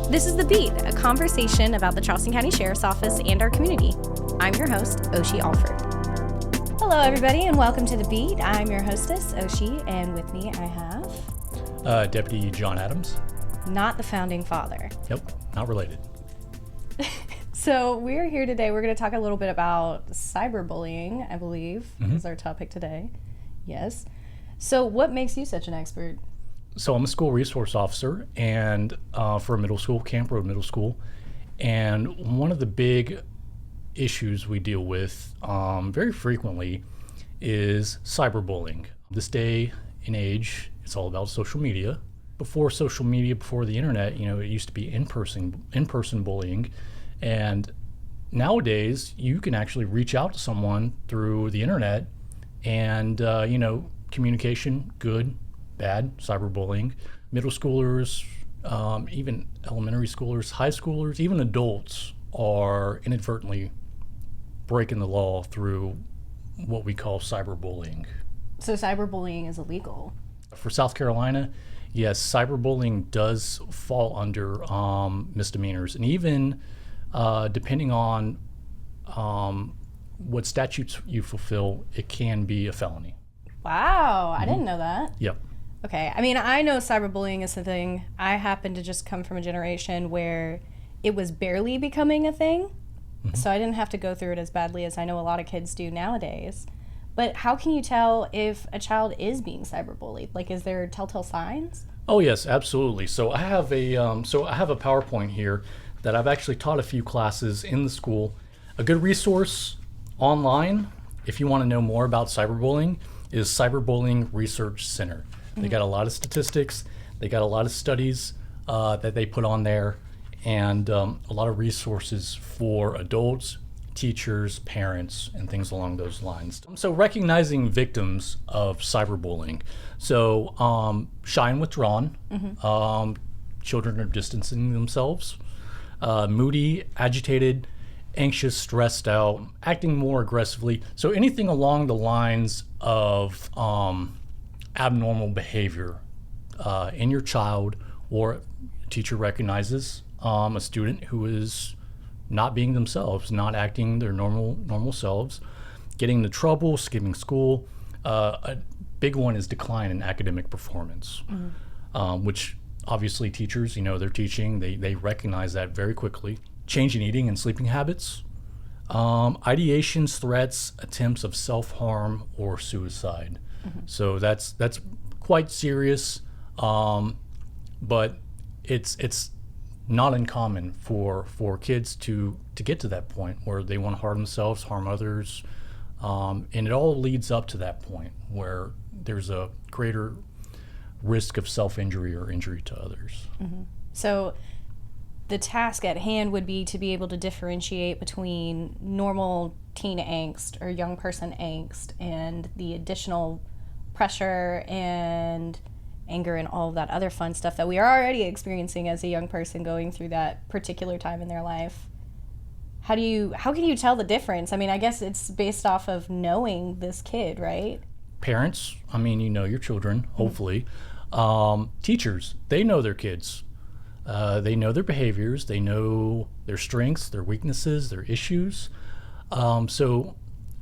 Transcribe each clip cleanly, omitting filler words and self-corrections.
This is The Beat, a conversation about the Charleston County Sheriff's Office and our community. I'm your host, Oshi Alford. Hello, everybody, and welcome to The Beat. I'm your hostess, Oshi, and with me I have... Deputy John Adams. Not the founding father. Yep, not related. So we're here today. We're going to talk a little bit about cyberbullying, I believe, is our topic today. Yes. So what makes you such an expert? So I'm a school resource officer and for a middle school, Camp Road Middle School. And one of the big issues we deal with very frequently is cyberbullying. This day and age, it's all about social media. Before social media, before the internet, it used to be in-person bullying. And nowadays, you can actually reach out to someone through the internet and, communication, good, bad, cyberbullying. Middle schoolers, even elementary schoolers, high schoolers, even adults are inadvertently breaking the law through what we call cyberbullying. So cyberbullying is illegal? For South Carolina, yes, cyberbullying does fall under misdemeanors. And even depending on what statutes you fulfill, it can be a felony. Wow, I didn't know that. Yep. Okay, I mean, I know cyberbullying is a thing. I happen to just come from a generation where it was barely becoming a thing, so I didn't have to go through it as badly as I know a lot of kids do nowadays. But how can you tell if a child is being cyberbullied? Like, is there telltale signs? Oh yes, absolutely. So I have a PowerPoint here that I've actually taught a few classes in the school. A good resource online, if you want to know more about cyberbullying, is Cyberbullying Research Center. They got a lot of statistics, they got a lot of studies that they put on there, and a lot of resources for adults, teachers, parents, and things along those lines. So recognizing victims of cyberbullying. So shy and withdrawn, children are distancing themselves, moody, agitated, anxious, stressed out, acting more aggressively. So anything along the lines of abnormal behavior in your child, or a teacher recognizes a student who is not being themselves, not acting their normal selves, getting into trouble, skipping school. A big one is decline in academic performance, which obviously teachers, they're teaching, they recognize that very quickly. Change in eating and sleeping habits, ideations, threats, attempts of self-harm or suicide. So that's quite serious, but it's not uncommon for kids to get to that point where they want to harm themselves, harm others, and it all leads up to that point where there's a greater risk of self-injury or injury to others. So the task at hand would be to be able to differentiate between normal teen angst or young person angst and the additional pressure and anger and all of that other fun stuff that we are already experiencing as a young person going through that particular time in their life. How can you tell the difference? I mean, I guess it's based off of knowing this kid, right? Parents, your children, hopefully. Teachers, they know their kids. They know their behaviors, they know their strengths, their weaknesses, their issues. So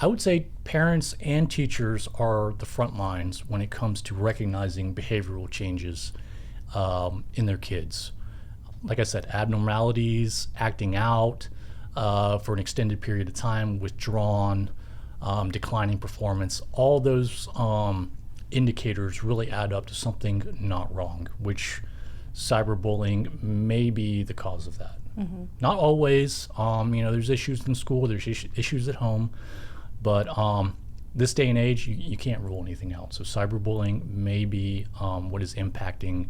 I would say parents and teachers are the front lines when it comes to recognizing behavioral changes in their kids. Like I said, abnormalities, acting out for an extended period of time, withdrawn, declining performance, all those indicators really add up to something not wrong, which cyberbullying may be the cause of that. Not always. There's issues in school, there's issues at home, but this day and age, you can't rule anything out. So cyberbullying may be what is impacting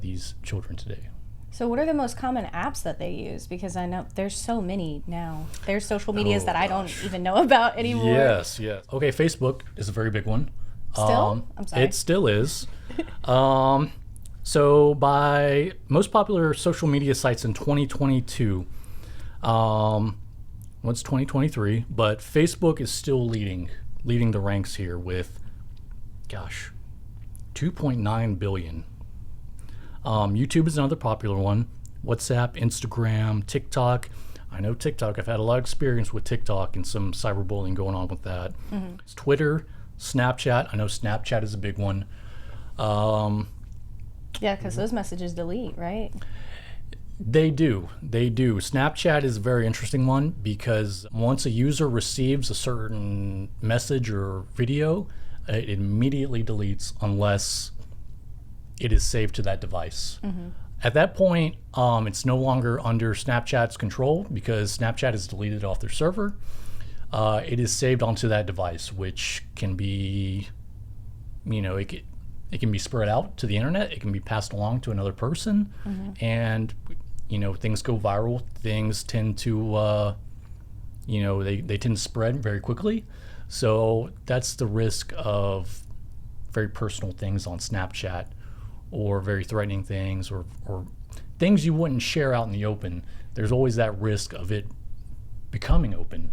these children today. So what are the most common apps that they use? Because I know there's so many now. There's social medias that I don't even know about anymore. Yes. Okay, Facebook is a very big one. Still? I'm sorry. It still is. So by most popular social media sites in 2022, what's 2023, but Facebook is still leading the ranks here with, 2.9 billion. YouTube is another popular one WhatsApp, Instagram, TikTok. I know TikTok. I've had a lot of experience with TikTok and some cyberbullying going on with that. It's Twitter, Snapchat. I know Snapchat is a big one. Yeah, because those messages delete, right? They do. Snapchat is a very interesting one because once a user receives a certain message or video, it immediately deletes unless it is saved to that device. At that point, it's no longer under Snapchat's control because Snapchat is deleted off their server. It is saved onto that device, which can be, it can be spread out to the internet. It can be passed along to another person, and things go viral. Things tend to, they tend to spread very quickly. So that's the risk of very personal things on Snapchat, or very threatening things, or things you wouldn't share out in the open. There's always that risk of it becoming open.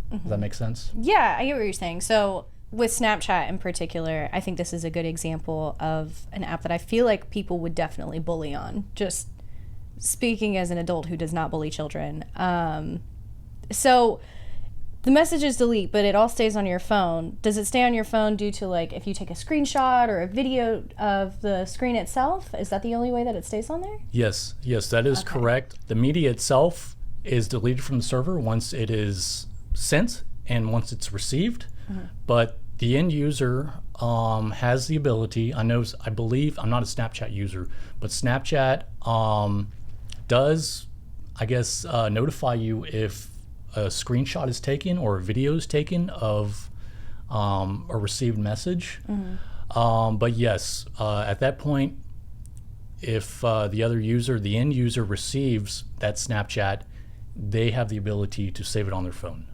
Does that make sense? Yeah, I get what you're saying. So with Snapchat in particular, I think this is a good example of an app that I feel like people would definitely bully on. Just speaking as an adult who does not bully children. So the messages delete, but it all stays on your phone. Does it stay on your phone due to, like, if you take a screenshot or a video of the screen itself? Is that the only way that it stays on there? Yes, that is correct. The media itself is deleted from the server once it is sent and once it's received. But the end user has the ability, I believe, I'm not a Snapchat user, but Snapchat does, I guess, notify you if a screenshot is taken or a video is taken of a received message. But yes, at that point, if the end user receives that Snapchat, they have the ability to save it on their phone.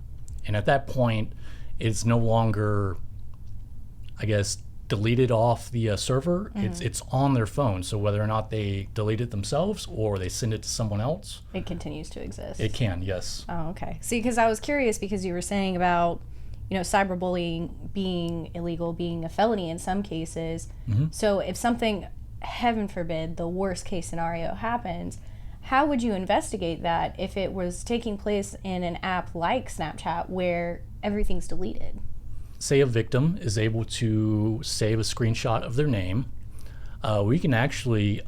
And at that point, it's no longer, I guess, deleted off the server. It's on their phone. So whether or not they delete it themselves or they send it to someone else, it continues to exist. It can, yes. Oh, okay. See, because I was curious because you were saying about, cyberbullying being illegal, being a felony in some cases. So if something, heaven forbid, the worst case scenario happens, how would you investigate that if it was taking place in an app like Snapchat where everything's deleted? Say a victim is able to save a screenshot of their name, we can actually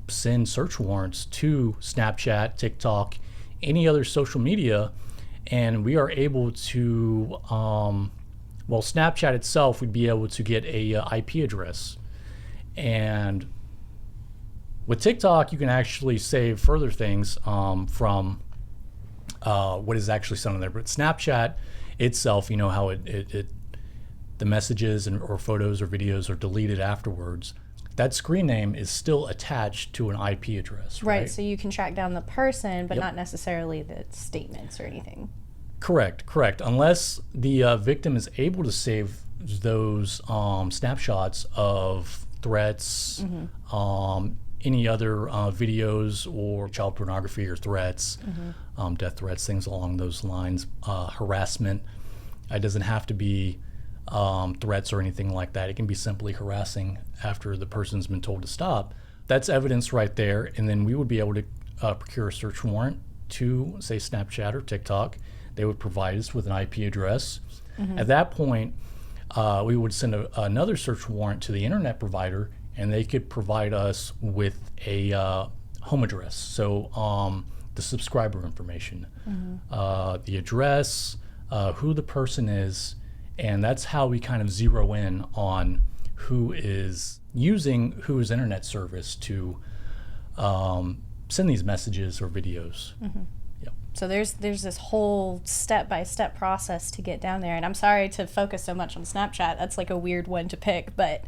send search warrants to Snapchat, TikTok, any other social media, and we are able to, Snapchat itself, we'd be able to get a IP address. And with TikTok, you can actually save further things from what is actually sent on there. But Snapchat itself, how the messages or photos or videos are deleted afterwards. That screen name is still attached to an IP address, right? So you can track down the person, but not necessarily the statements or anything. Correct. Unless the victim is able to save those snapshots of threats, any other videos or child pornography or threats, death threats, things along those lines, harassment. It doesn't have to be threats or anything like that. It can be simply harassing after the person's been told to stop. That's evidence right there, and then we would be able to procure a search warrant to, say, Snapchat or TikTok. They would provide us with an IP address. At that point, we would send another search warrant to the internet provider, and they could provide us with a home address. So the subscriber information, the address, who the person is, and that's how we kind of zero in on who is using whose internet service to send these messages or videos. Yep. So there's this whole step-by-step process to get down there. And I'm sorry to focus so much on Snapchat. That's like a weird one to pick, but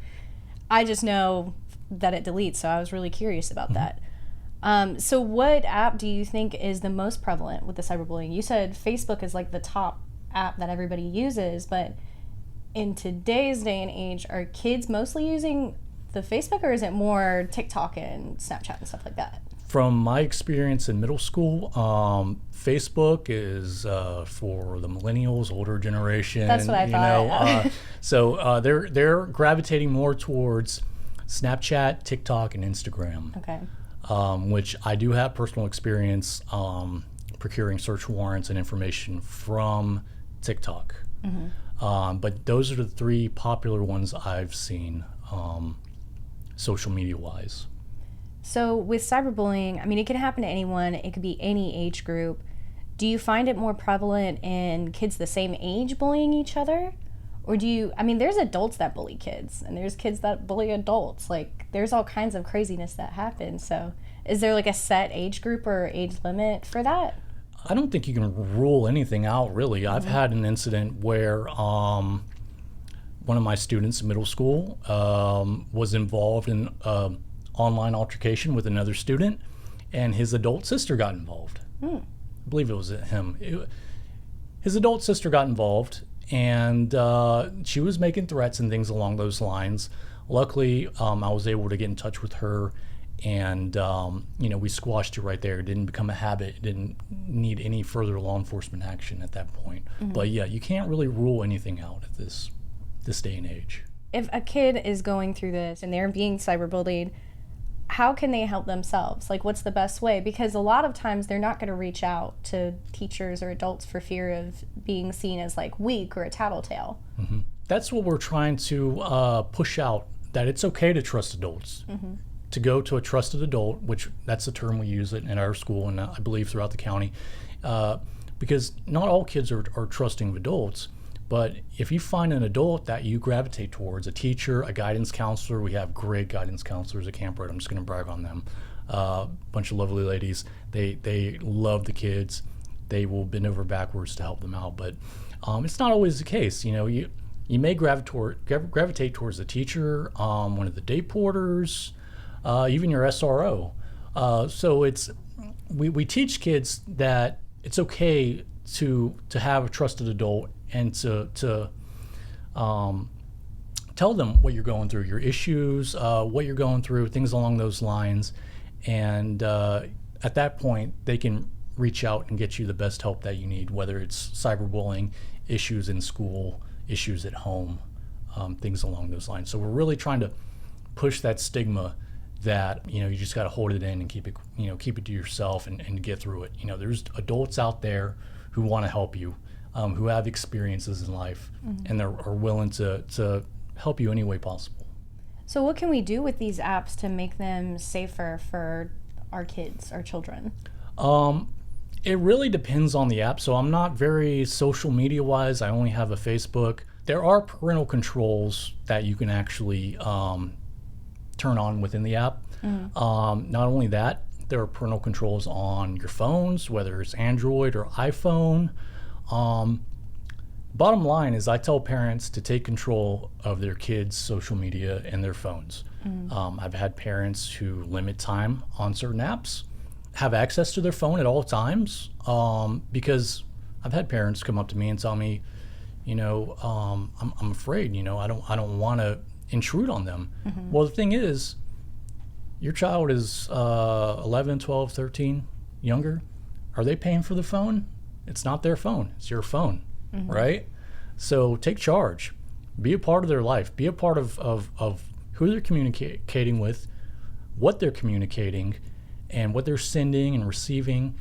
I just know that it deletes, so I was really curious about that. So what app do you think is the most prevalent with the cyberbullying? You said Facebook is like the top app that everybody uses, but in today's day and age, are kids mostly using the Facebook, or is it more TikTok and Snapchat and stuff like that? From my experience in middle school, Facebook is for the millennials, older generation. That's what I thought. So they're gravitating more towards Snapchat, TikTok, and Instagram. Okay. Which I do have personal experience procuring search warrants and information from TikTok. But those are the three popular ones I've seen social media-wise. So with cyberbullying, I mean, it can happen to anyone. It could be any age group. Do you find it more prevalent in kids the same age bullying each other? Or I mean, there's adults that bully kids, and there's kids that bully adults. Like, there's all kinds of craziness that happens. So is there like a set age group or age limit for that? I don't think you can rule anything out, really. I've had an incident where one of my students in middle school was involved in online altercation with another student, and his adult sister got involved. I believe it was him. His adult sister got involved, and she was making threats and things along those lines. Luckily, I was able to get in touch with her, and we squashed it right there. It didn't become a habit. It didn't need any further law enforcement action at that point. But yeah, you can't really rule anything out at this day and age. If a kid is going through this and they're being cyberbullied, how can they help themselves? Like, what's the best way? Because a lot of times they're not going to reach out to teachers or adults for fear of being seen as like weak or a tattletale. That's what we're trying to push out, that it's okay to trust adults. To go to a trusted adult, which that's the term we use it in our school and I believe throughout the county, because not all kids are trusting of adults. But if you find an adult that you gravitate towards, a teacher, a guidance counselor, we have great guidance counselors at Camp Red. I'm just going to brag on them. Bunch of lovely ladies. They love the kids. They will bend over backwards to help them out. But it's not always the case. You may gravitate towards a teacher, one of the day porters, even your SRO. So we teach kids that it's okay to have a trusted adult and to tell them what you're going through, your issues, what you're going through, things along those lines. And at that point, they can reach out and get you the best help that you need, whether it's cyberbullying, issues in school, issues at home, things along those lines. So we're really trying to push that stigma that you just got to hold it in and keep it to yourself and get through it. There's adults out there who want to help you, who have experiences in life, and they are willing to help you any way possible. So what can we do with these apps to make them safer for our kids, our children? It really depends on the app. So I'm not very social media wise. I only have a Facebook. There are parental controls that you can actually turn on within the app. Not only that, there are parental controls on your phones, whether it's Android or iPhone. Bottom line is I tell parents to take control of their kids' social media and their phones. I've had parents who limit time on certain apps, have access to their phone at all times, because I've had parents come up to me and tell me, I'm afraid, I don't want to intrude on them. Well, the thing is, your child is 11, 12, 13, younger. Are they paying for the phone? It's not their phone. It's your phone, right? So take charge. Be a part of their life. Be a part of who they're communicating with, what they're communicating, and what they're sending and receiving,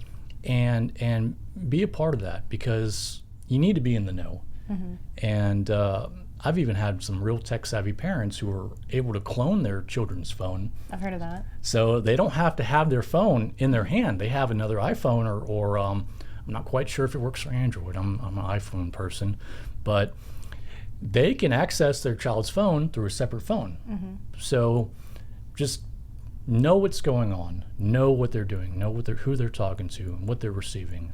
and be a part of that, because you need to be in the know. And I've even had some real tech-savvy parents who are able to clone their children's phone. I've heard of that. So they don't have to have their phone in their hand. They have another iPhone, or I'm not quite sure if it works for Android. I'm an iPhone person. But they can access their child's phone through a separate phone. So just know what's going on. Know what they're doing. Know who they're talking to and what they're receiving.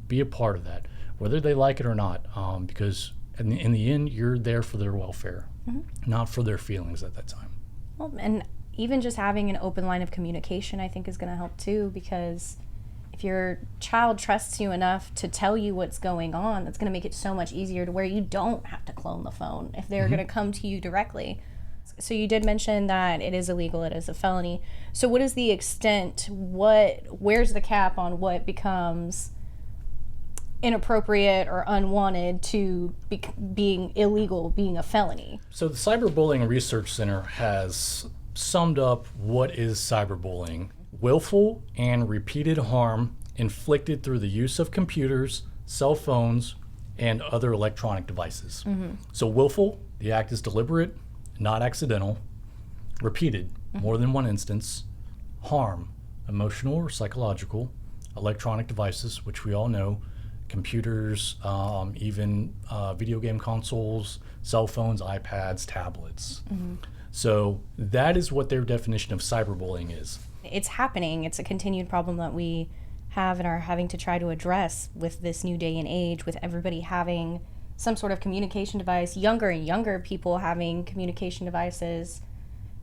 Be a part of that, whether they like it or not, because in the end, you're there for their welfare, not for their feelings at that time. Well, and even just having an open line of communication, I think, is going to help too, because if your child trusts you enough to tell you what's going on, that's going to make it so much easier to where you don't have to clone the phone if they're going to come to you directly. So you did mention that it is illegal, it is a felony. So what is the extent, where's the cap on what becomes inappropriate or unwanted to being illegal, being a felony? So the Cyberbullying Research Center has summed up what is cyberbullying. Willful and repeated harm inflicted through the use of computers, cell phones, and other electronic devices. So willful, the act is deliberate, not accidental. Repeated, more than one instance. Harm, emotional or psychological. Electronic devices, which we all know, computers, even video game consoles, cell phones, iPads, tablets. So that is what their definition of cyberbullying is. It's happening. It's a continued problem that we have and are having to try to address with this new day and age, with everybody having some sort of communication device, younger and younger people having communication devices.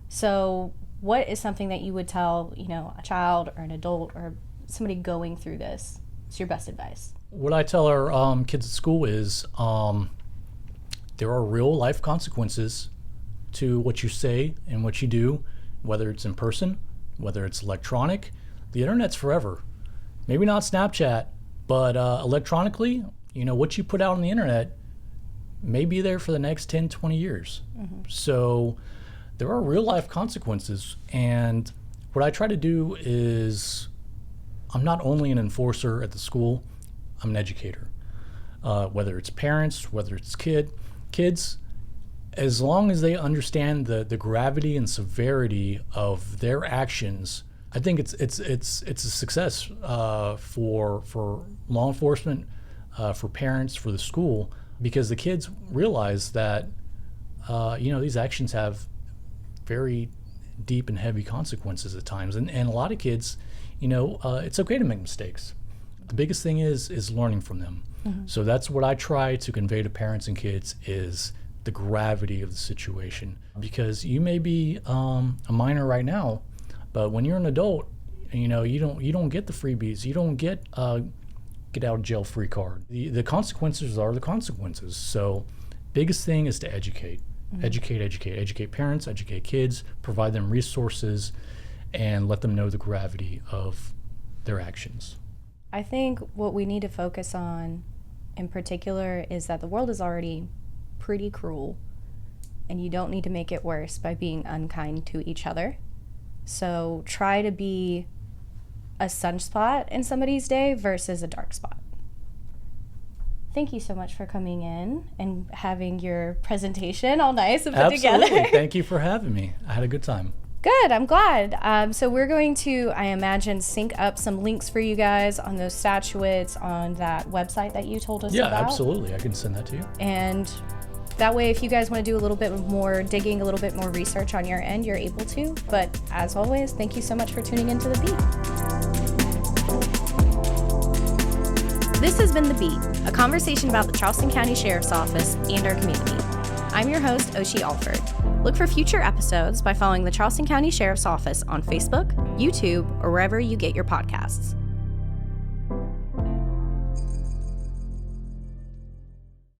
So what is something that you would tell, a child or an adult or somebody going through this? It's your best advice. What I tell our kids at school is there are real life consequences to what you say and what you do, whether it's in person, whether it's electronic. The internet's forever. Maybe not Snapchat, but electronically, what you put out on the internet may be there for the next 10, 20 years. So there are real life consequences. And what I try to do is, I'm not only an enforcer at the school, I'm an educator. Whether it's parents, whether it's kids, as long as they understand the gravity and severity of their actions, I think it's a success for law enforcement, for parents, for the school, because the kids realize that these actions have very deep and heavy consequences at times, and a lot of kids, it's okay to make mistakes. The biggest thing is learning from them. So that's what I try to convey to parents and kids is the gravity of the situation, because you may be a minor right now, but when you're an adult, you don't get the freebies, you don't get get out of jail free card. The consequences are the consequences. So biggest thing is to educate. Educate parents, educate kids, provide them resources, and let them know the gravity of their actions. I think what we need to focus on in particular is that the world is already pretty cruel, and you don't need to make it worse by being unkind to each other. So try to be a sunspot in somebody's day versus a dark spot. Thank you so much for coming in and having your presentation all nice and put Absolutely. together. Thank you for having me. I had a good time. Good, I'm glad. So we're going to, I imagine, sync up some links for you guys on those statuettes on that website that you told us about. Yeah, absolutely. I can send that to you. And that way, if you guys want to do a little bit more digging, a little bit more research on your end, you're able to. But as always, thank you so much for tuning into The Beat. This has been The Beat, a conversation about the Charleston County Sheriff's Office and our community. I'm your host, Oshi Alford. Look for future episodes by following the Charleston County Sheriff's Office on Facebook, YouTube, or wherever you get your podcasts.